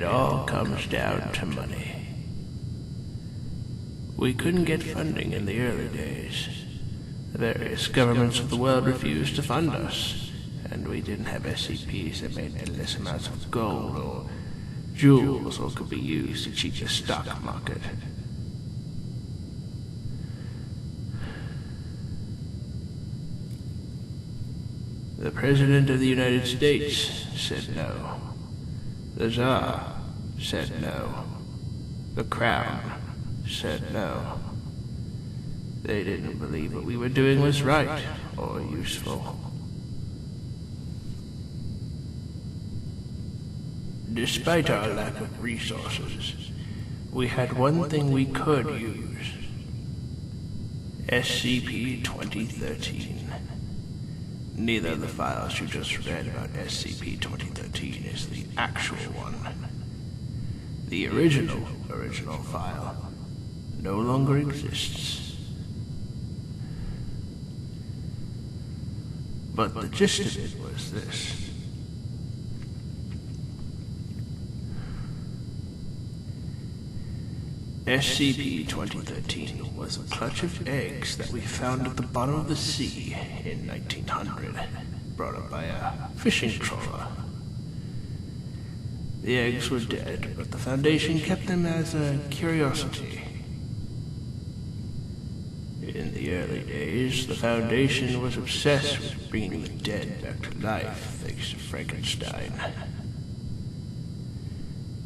It all comes down to money. We couldn't get funding in the early days. The various governments of the world refused to fund us, and we didn't have SCPs that made endless amounts of gold or jewels or could be used to cheat the stock market. The President of the United States said no. The Tsar said no. The Crown said no. They didn't believe what we were doing was right or useful. Despite our lack of resources, we had one thing we could use. SCP-2013. Neither of the files you just read about SCP-2013 is the actual one. The original file no longer exists. But the gist of it was this. SCP-2013 was a clutch of eggs that we found at the bottom of the sea in 1900, brought up by a fishing trawler. The eggs were dead, but the Foundation kept them as a curiosity. In the early days, the Foundation was obsessed with bringing the dead back to life thanks to Frankenstein.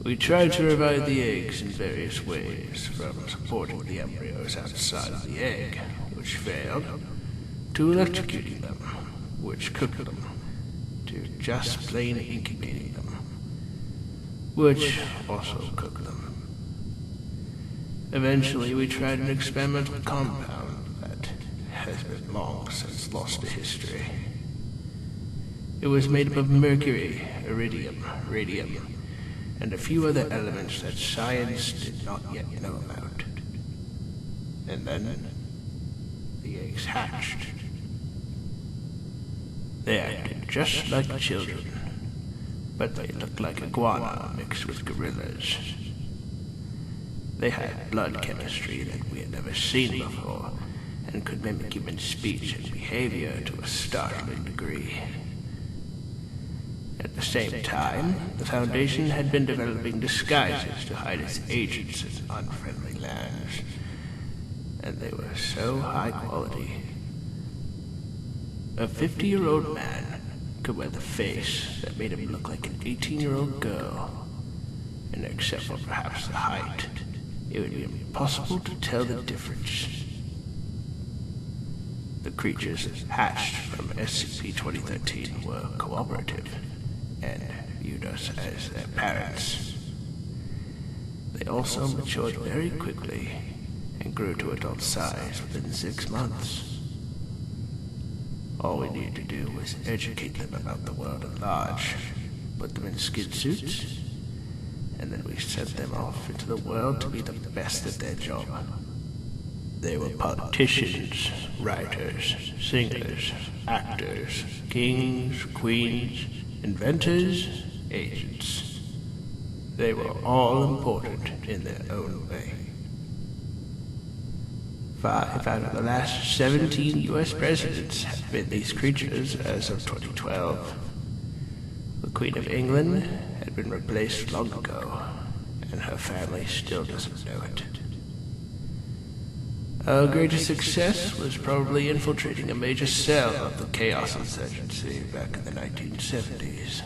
We tried to revive the eggs in various ways, from supporting the embryos outside of the egg, which failed, to electrocuting them, which cooked them, to just plain incubating them, which also cooked them. Eventually, we tried an experimental compound that has been long since lost to history. It was made up of mercury, iridium, radium, and a few other elements that science did not yet know about. And then, the eggs hatched. They acted just like children, but they looked like iguana mixed with gorillas. They had blood chemistry that we had never seen before, and could mimic human speech and behavior to a startling degree. At the same time, the Foundation had been developing disguises to hide its agents in unfriendly lands, and they were so high quality. A 50-year-old man could wear the face that made him look like an 18-year-old girl, and except for perhaps the height, it would be impossible to tell the difference. The creatures hatched from SCP-2013 were cooperative, and viewed us as their parents. They also matured very quickly and grew to adult size within 6 months. All we needed to do was educate them about the world at large, put them in skid suits, and then we sent them off into the world to be the best at their job. They were politicians, writers, singers, actors, kings, queens, inventors, agents. They were all important in their own way. 5 out of the last 17 U.S. presidents have been these creatures as of 2012. The Queen of England had been replaced long ago, and her family still doesn't know it. Our greatest success was probably infiltrating a major cell of the Chaos Insurgency back in the 1970s.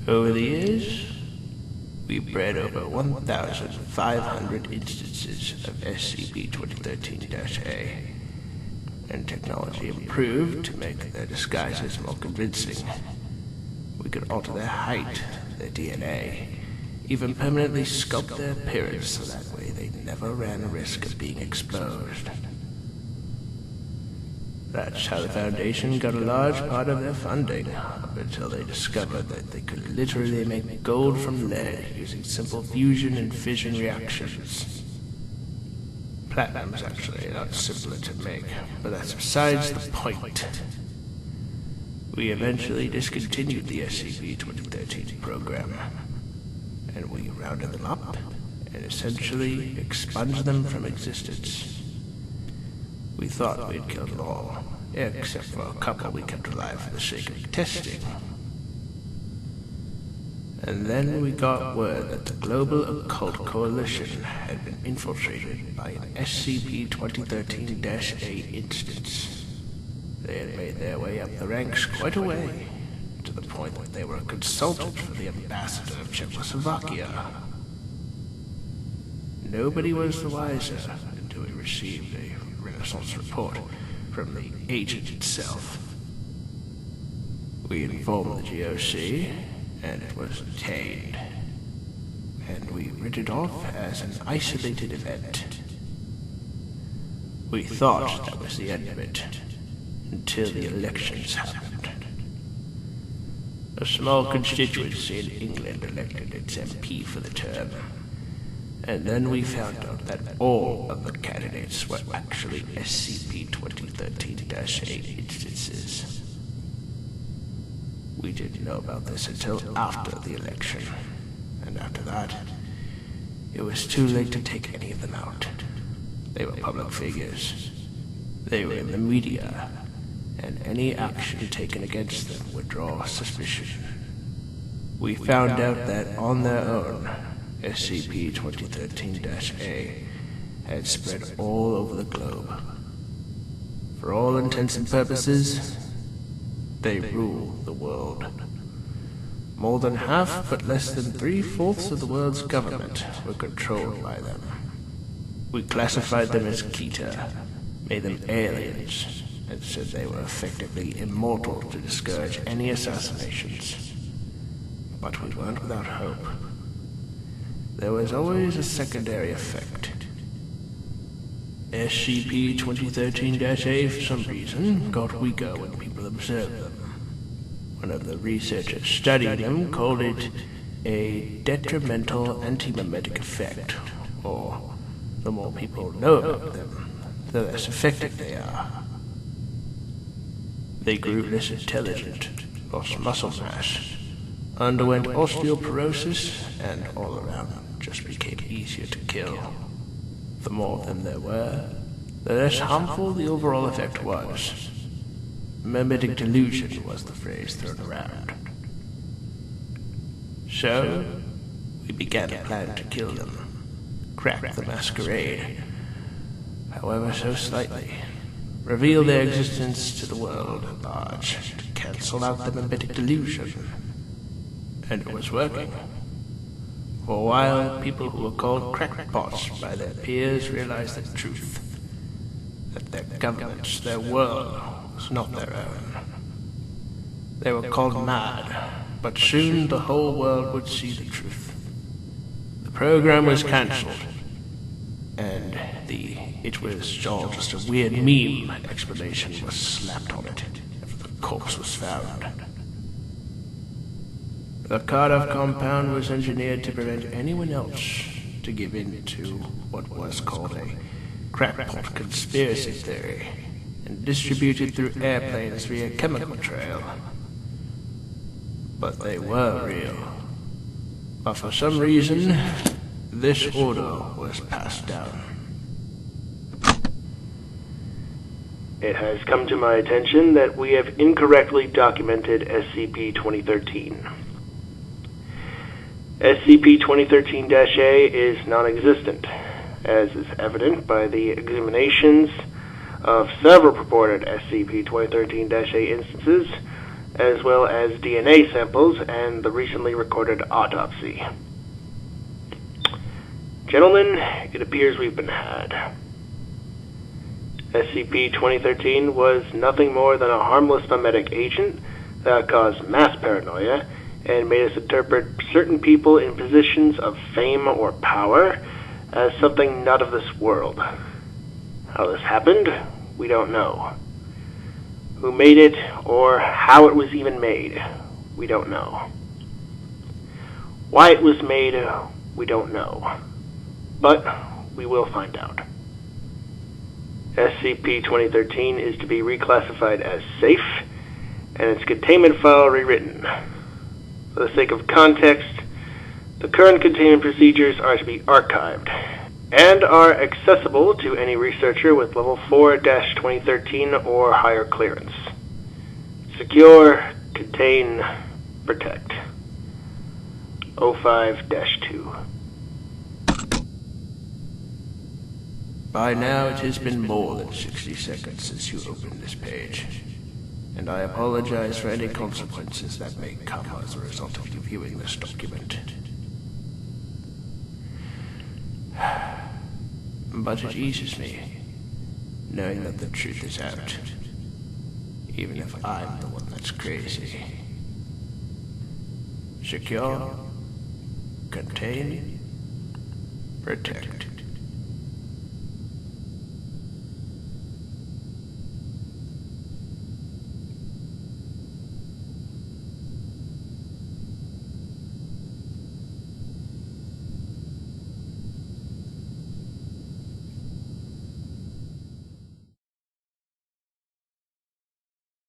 Over the years, we bred over 1,500 instances of SCP-2013-A, and technology improved to make their disguises more convincing. We could alter their height, their DNA, even permanently sculpt their appearance so that way they never ran a risk of being exposed. That's how the Foundation got a large part of their funding, up until they discovered that they could literally make gold from lead using simple fusion and fission reactions. Platinum's actually a lot simpler to make, but that's besides the point. We eventually discontinued the SCP-2013 program, and we rounded them up and essentially expunged them from existence. We thought we'd killed them all, except for a couple we kept alive for the sake of testing. And then we got word that the Global Occult Coalition had been infiltrated by an SCP-2013-A instance. They had made their way up the ranks quite a way, to the point that they were a consultant for the ambassador of Czechoslovakia. Nobody was the wiser until we received a Renaissance report from the agent itself. We informed the GOC, and it was detained, and we writ it off as an isolated event. We thought that was the end of it, until the elections happened. A small constituency in England elected its MP for the term, and then we found out that all of the candidates were actually SCP-2013-A instances. We didn't know about this until after the election, and after that, it was too late to take any of them out. They were public figures. They were in the media, and any action taken against them would draw suspicion. We found out that on their own, SCP-2013-A had spread all over the globe. For all intents and purposes, they rule the world. More than half, but less than 3/4 of the world's government were controlled by them. We classified them as Kita, made them aliens, and said they were effectively immortal to discourage any assassinations. But we weren't without hope. There was always a secondary effect. SCP-2013-A, for some reason, got weaker when people observed them. One of the researchers studying them called it a detrimental antimemetic effect, or the more people know about them, the less effective they are. They grew less intelligent, lost muscle mass, underwent osteoporosis, and all around just became easier to kill. The more of them there were, the less harmful the overall effect was. Memetic delusion was the phrase thrown around. So, we began a plan to kill them, crack the masquerade, however so slightly, reveal their existence to the world at large, to cancel out the memetic delusion. And it was working. For a while, people who were called crackpots by their peers realized the truth, that their governments, their world, was not their own. They were called mad, but soon the whole world would see the truth. The program was cancelled, and the "it was all just a weird meme" explanation was slapped on it after the corpse was found. The Cardiff compound was engineered to prevent anyone else to give in to what was called a crackpot conspiracy theory, and distributed through airplanes via chemical trail. But they were real. But for some reason, this order was passed down. It has come to my attention that we have incorrectly documented SCP-2013. SCP-2013-A is non-existent, as is evident by the examinations of several purported SCP-2013-A instances, as well as DNA samples and the recently recorded autopsy. Gentlemen, it appears we've been had. SCP-2013 was nothing more than a harmless memetic agent that caused mass paranoia and made us interpret certain people in positions of fame or power as something not of this world. How this happened, we don't know. Who made it, or how it was even made, we don't know. Why it was made, we don't know. But we will find out. SCP-2013 is to be reclassified as safe, and its containment file rewritten. For the sake of context, The current containment procedures are to be archived and are accessible to any researcher with level 4-2013 or higher clearance. Secure, contain, protect. 05-2. By now it has been more than 60 seconds since you opened this page, and I apologize for any consequences that may come as a result of you viewing this document. But it eases me, knowing that the truth is out, even if I'm the one that's crazy. Secure, contain, protect.